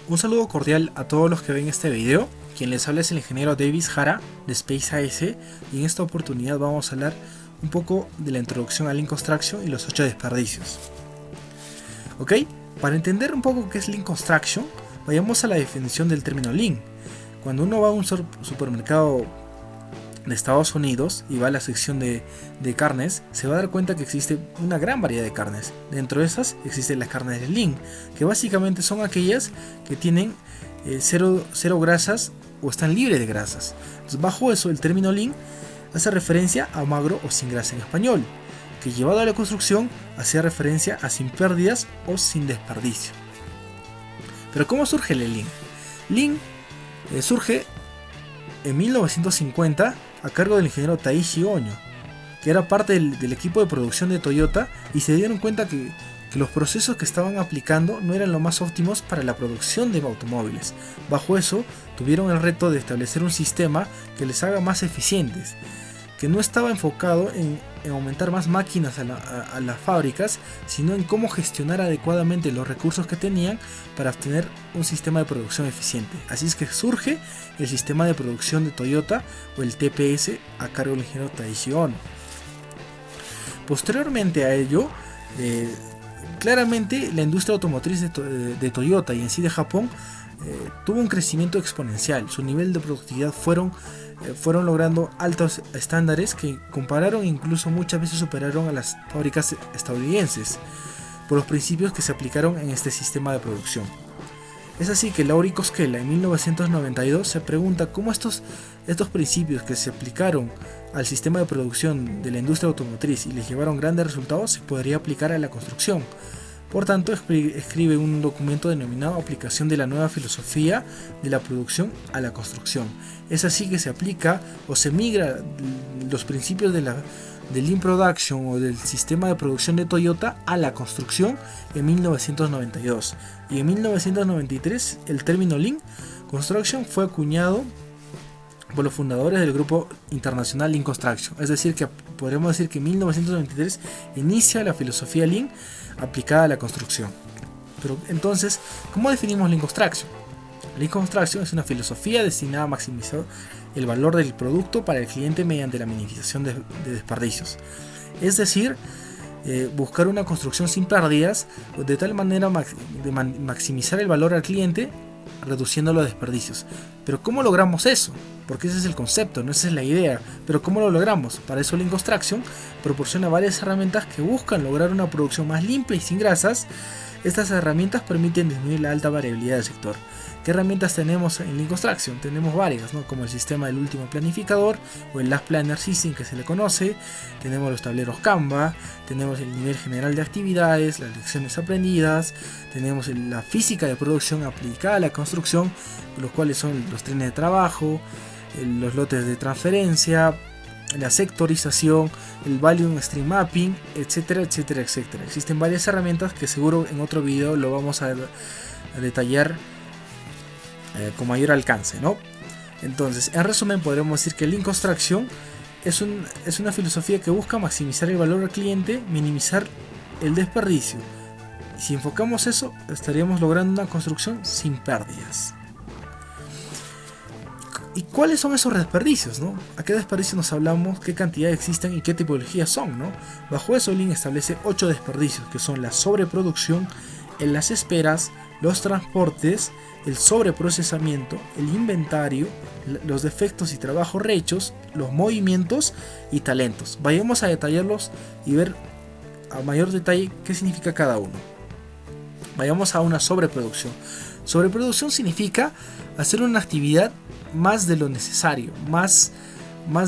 Un saludo cordial a todos los que ven este video. Quien les habla es el ingeniero Davis Jara de Space AS, y en esta oportunidad vamos a hablar un poco de la introducción al Lean Construction y los 8 desperdicios. Ok, para entender un poco qué es Lean Construction, vayamos a la definición del término Lean. Cuando uno va a un supermercado de Estados Unidos y va a la sección de carnes, se va a dar cuenta que existe una gran variedad de carnes. Dentro de esas existen las carnes de Lean, que básicamente son aquellas que tienen cero grasas o están libres de grasas. Entonces, bajo eso, el término Lean hace referencia a magro o sin grasa en español, que llevado a la construcción hacía referencia a sin pérdidas o sin desperdicio. Pero ¿cómo surge el Lean? Lean surge en 1950 a cargo del ingeniero Taishi Ohno, que era parte del equipo de producción de Toyota, y se dieron cuenta que los procesos que estaban aplicando no eran los más óptimos para la producción de automóviles. Bajo eso, tuvieron el reto de establecer un sistema que les haga más eficientes, que no estaba enfocado en aumentar más máquinas a las fábricas, sino en cómo gestionar adecuadamente los recursos que tenían para obtener un sistema de producción eficiente. Así es que surge el sistema de producción de Toyota, o el TPS, a cargo del ingeniero Taishi Ohno. Posteriormente a ello, claramente la industria automotriz de Toyota y en sí de Japón tuvo un crecimiento exponencial. Su nivel de productividad fueron logrando altos estándares que compararon e incluso muchas veces superaron a las fábricas estadounidenses por los principios que se aplicaron en este sistema de producción. Es así que Lauri Koskela en 1992 se pregunta cómo estos principios que se aplicaron al sistema de producción de la industria automotriz y les llevaron grandes resultados se podría aplicar a la construcción. Por tanto, escribe un documento denominado Aplicación de la nueva filosofía de la producción a la construcción. Es así que se aplica o se migra los principios del Lean Production o del sistema de producción de Toyota a la construcción en 1992. Y en 1993 el término Lean Construction fue acuñado por los fundadores del grupo internacional Lean Construction. Es decir, que podríamos decir que en 1993 inicia la filosofía Lean aplicada a la construcción. Pero entonces, ¿cómo definimos Lean Construction? Lean Construction es una filosofía destinada a maximizar el valor del producto para el cliente mediante la minimización de desperdicios. Es decir, buscar una construcción sin pérdidas, de tal manera de maximizar el valor al cliente, reduciendo los desperdicios. Pero ¿cómo logramos eso? Porque ese es el concepto, no esa es la idea. Pero ¿cómo lo logramos? Para eso Lean Construction proporciona varias herramientas que buscan lograr una producción más limpia y sin grasas. Estas herramientas permiten disminuir la alta variabilidad del sector. ¿Qué herramientas tenemos en Lean Construction? Tenemos varias, ¿no? Como el sistema del último planificador o el Last Planner System, que se le conoce. Tenemos los tableros Kanban, tenemos el nivel general de actividades, las lecciones aprendidas, tenemos la física de producción aplicada a la construcción, los cuales son los trenes de trabajo, los lotes de transferencia, la sectorización, el Volume Stream Mapping, etcétera, etcétera, etcétera. Existen varias herramientas que seguro en otro video lo vamos a detallar con mayor alcance, ¿no? Entonces, en resumen, podríamos decir que Lean Construction es una filosofía que busca maximizar el valor al cliente, minimizar el desperdicio. Y si enfocamos eso, estaríamos logrando una construcción sin pérdidas. ¿Y cuáles son esos desperdicios, no? ¿A qué desperdicios nos hablamos? ¿Qué cantidad existen y qué tipologías son, no? Bajo eso, Lean establece 8 desperdicios, que son la sobreproducción, en las esperas, los transportes, el sobreprocesamiento, el inventario, los defectos y trabajos rehechos, los movimientos y talentos. Vayamos a detallarlos y ver a mayor detalle qué significa cada uno. Vayamos a una sobreproducción. Sobreproducción significa hacer una actividad más de lo necesario, más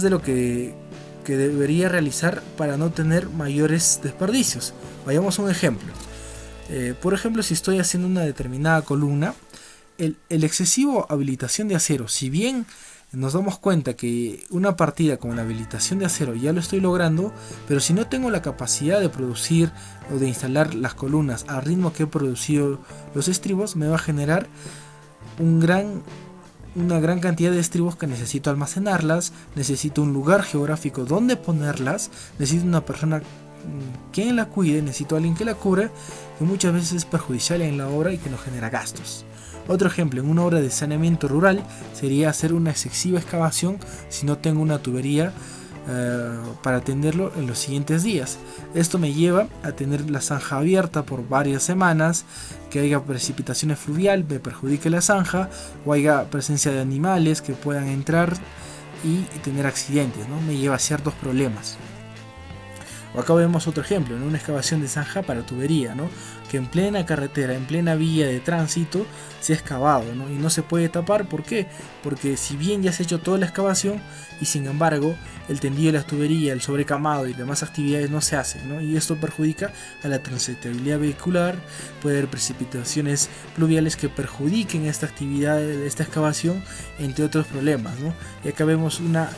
de lo que debería realizar para no tener mayores desperdicios. Vayamos a un ejemplo. Por ejemplo, si estoy haciendo una determinada columna, el excesivo habilitación de acero, si bien nos damos cuenta que una partida con la habilitación de acero ya lo estoy logrando, pero si no tengo la capacidad de producir o de instalar las columnas al ritmo que he producido los estribos, me va a generar una gran cantidad de estribos que necesito almacenarlas, necesito un lugar geográfico donde ponerlas, necesito una persona quien la cuide, necesito a alguien que la cubra, que muchas veces es perjudicial en la obra y que nos genera gastos. Otro ejemplo, en una obra de saneamiento rural sería hacer una excesiva excavación si no tengo una tubería para atenderlo en los siguientes días. Esto me lleva a tener la zanja abierta por varias semanas, que haya precipitaciones fluvial, me perjudique la zanja, o haya presencia de animales que puedan entrar y tener accidentes, ¿no? Me lleva a ciertos problemas. O acá vemos otro ejemplo, en una excavación de zanja para tubería, ¿no? Que en plena carretera, en plena vía de tránsito, se ha excavado, ¿no? Y no se puede tapar. ¿Por qué? Porque si bien ya se ha hecho toda la excavación, y sin embargo el tendido de las tuberías, el sobrecamado y demás actividades no se hacen, ¿no? Y esto perjudica a la transitabilidad vehicular, puede haber precipitaciones pluviales que perjudiquen esta actividad de esta excavación, entre otros problemas, ¿no? Y acá vemos una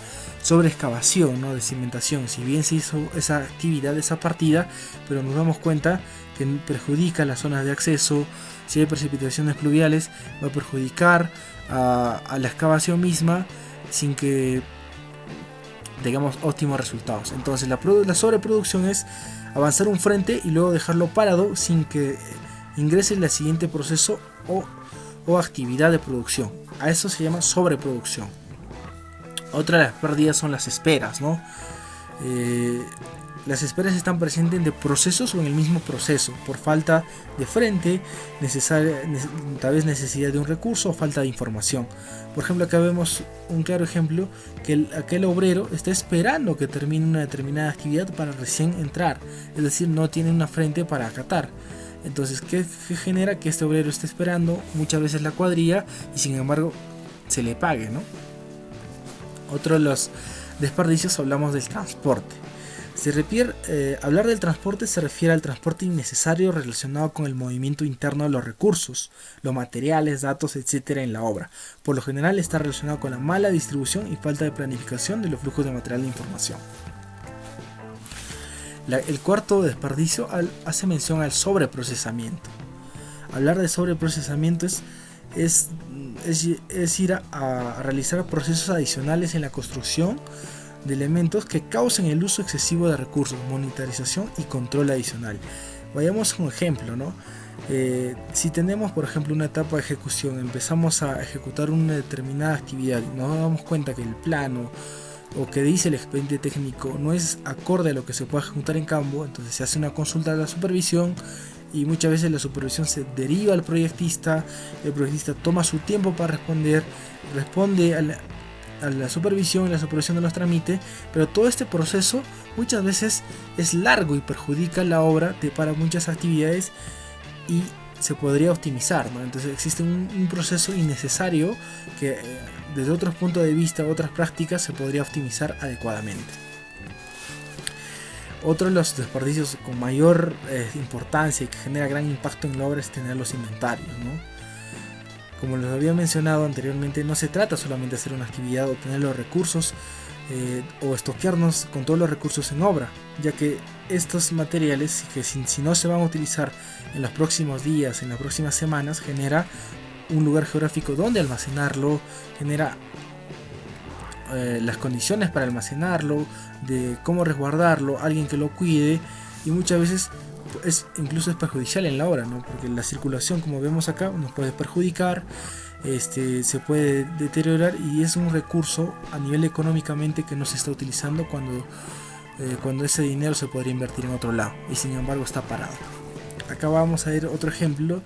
sobre excavación, ¿no? De cimentación. Si bien se hizo esa actividad, esa partida, pero nos damos cuenta que perjudica las zonas de acceso. Si hay precipitaciones pluviales, va a perjudicar a la excavación misma sin que tengamos óptimos resultados. Entonces la sobreproducción es avanzar un frente y luego dejarlo parado sin que ingrese el siguiente proceso o actividad de producción. A eso se llama sobreproducción. Otra de las pérdidas son las esperas, ¿no? Las esperas están presentes de procesos o en el mismo proceso, por falta de frente, tal vez necesidad de un recurso o falta de información. Por ejemplo, acá vemos un claro ejemplo que aquel obrero está esperando que termine una determinada actividad para recién entrar, es decir, no tiene una frente para acatar. Entonces, ¿qué genera? Que este obrero esté esperando muchas veces la cuadrilla y sin embargo se le pague, ¿no? Otro de los desperdicios, hablamos del transporte. Hablar del transporte se refiere al transporte innecesario relacionado con el movimiento interno de los recursos, los materiales, datos, etc. en la obra. Por lo general está relacionado con la mala distribución y falta de planificación de los flujos de material de información. El cuarto desperdicio hace mención al sobreprocesamiento. Hablar de sobreprocesamiento es ir a realizar procesos adicionales en la construcción de elementos que causen el uso excesivo de recursos, monitorización y control adicional. Vayamos a un ejemplo, ¿no? Si tenemos, por ejemplo, una etapa de ejecución, empezamos a ejecutar una determinada actividad y nos damos cuenta que el plano o que dice el expediente técnico no es acorde a lo que se puede ejecutar en campo, entonces se hace una consulta a la supervisión y muchas veces la supervisión se deriva al proyectista, el proyectista toma su tiempo para responde a la supervisión de los trámites, pero todo este proceso muchas veces es largo y perjudica la obra, te para muchas actividades y se podría optimizar, ¿no? Entonces existe un proceso innecesario que desde otros puntos de vista, otras prácticas, se podría optimizar adecuadamente. Otro de los desperdicios con mayor importancia y que genera gran impacto en la obra es tener los inventarios, ¿no? Como les había mencionado anteriormente, no se trata solamente de hacer una actividad o tener los recursos o estoquearnos con todos los recursos en obra, ya que estos materiales que si no se van a utilizar en los próximos días, en las próximas semanas, genera un lugar geográfico donde almacenarlo, genera las condiciones para almacenarlo, de cómo resguardarlo, alguien que lo cuide, y muchas veces incluso es perjudicial en la obra, ¿no? Porque la circulación, como vemos acá, nos puede perjudicar, se puede deteriorar y es un recurso a nivel económicamente que no se está utilizando cuando ese dinero se podría invertir en otro lado y sin embargo está parado. Acá vamos a ver otro ejemplo.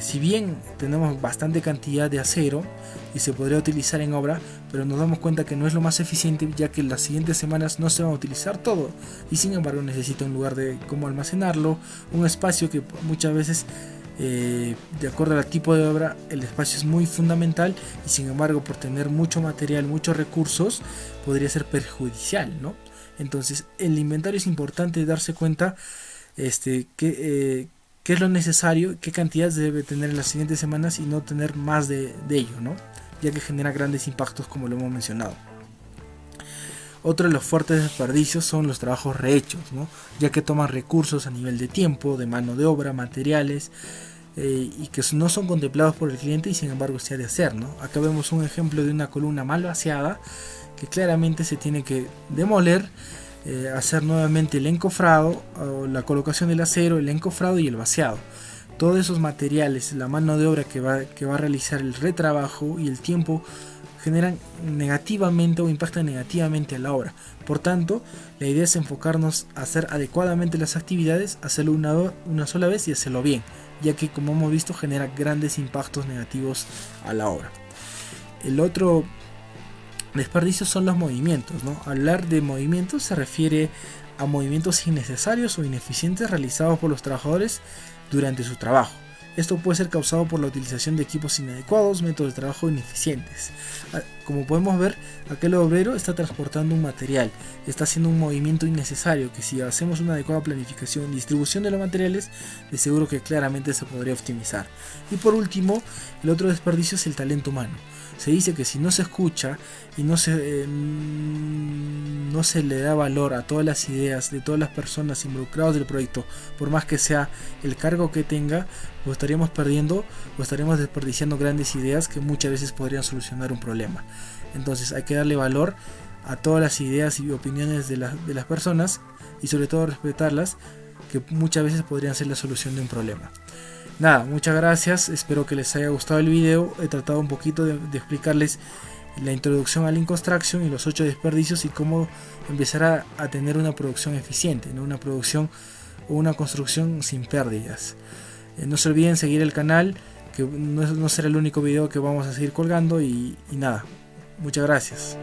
Si bien tenemos bastante cantidad de acero y se podría utilizar en obra, pero nos damos cuenta que no es lo más eficiente, ya que en las siguientes semanas no se va a utilizar todo y sin embargo necesita un lugar de cómo almacenarlo, un espacio que muchas veces de acuerdo al tipo de obra el espacio es muy fundamental y sin embargo por tener mucho material, muchos recursos podría ser perjudicial, ¿no? Entonces el inventario es importante darse cuenta qué es lo necesario, qué cantidad se debe tener en las siguientes semanas y no tener más de ello, ¿no? Ya que genera grandes impactos como lo hemos mencionado. Otro de los fuertes desperdicios son los trabajos rehechos, ¿no? Ya que toman recursos a nivel de tiempo, de mano de obra, materiales y que no son contemplados por el cliente y sin embargo se ha de hacer, ¿no? Acá vemos un ejemplo de una columna mal vaciada que claramente se tiene que demoler hacer nuevamente el encofrado, o la colocación del acero, el encofrado y el vaciado. Todos esos materiales, la mano de obra que va a realizar el retrabajo y el tiempo, generan negativamente o impactan negativamente a la obra. Por tanto, la idea es enfocarnos a hacer adecuadamente las actividades, hacerlo una sola vez y hacerlo bien, ya que, como hemos visto, genera grandes impactos negativos a la obra. El otro desperdicio son los movimientos, ¿no? Hablar de movimientos se refiere a movimientos innecesarios o ineficientes realizados por los trabajadores durante su trabajo. Esto puede ser causado por la utilización de equipos inadecuados, métodos de trabajo ineficientes. Como podemos ver, aquel obrero está transportando un material, está haciendo un movimiento innecesario que, si hacemos una adecuada planificación y distribución de los materiales, de seguro que claramente se podría optimizar. Y por último, el otro desperdicio es el talento humano. Se dice que si no se escucha y no se le da valor a todas las ideas de todas las personas involucradas del proyecto, por más que sea el cargo que tenga, pues estaríamos perdiendo o estaríamos desperdiciando grandes ideas que muchas veces podrían solucionar un problema. Entonces hay que darle valor a todas las ideas y opiniones de las personas, y sobre todo respetarlas, que muchas veces podrían ser la solución de un problema. Nada, muchas gracias, espero que les haya gustado el video. He tratado un poquito de explicarles la introducción al Lean Construction y los 8 desperdicios y cómo empezar a tener una producción eficiente, ¿no? Una producción o una construcción sin pérdidas. No se olviden seguir el canal, que no será el único video que vamos a seguir colgando, y nada, muchas gracias.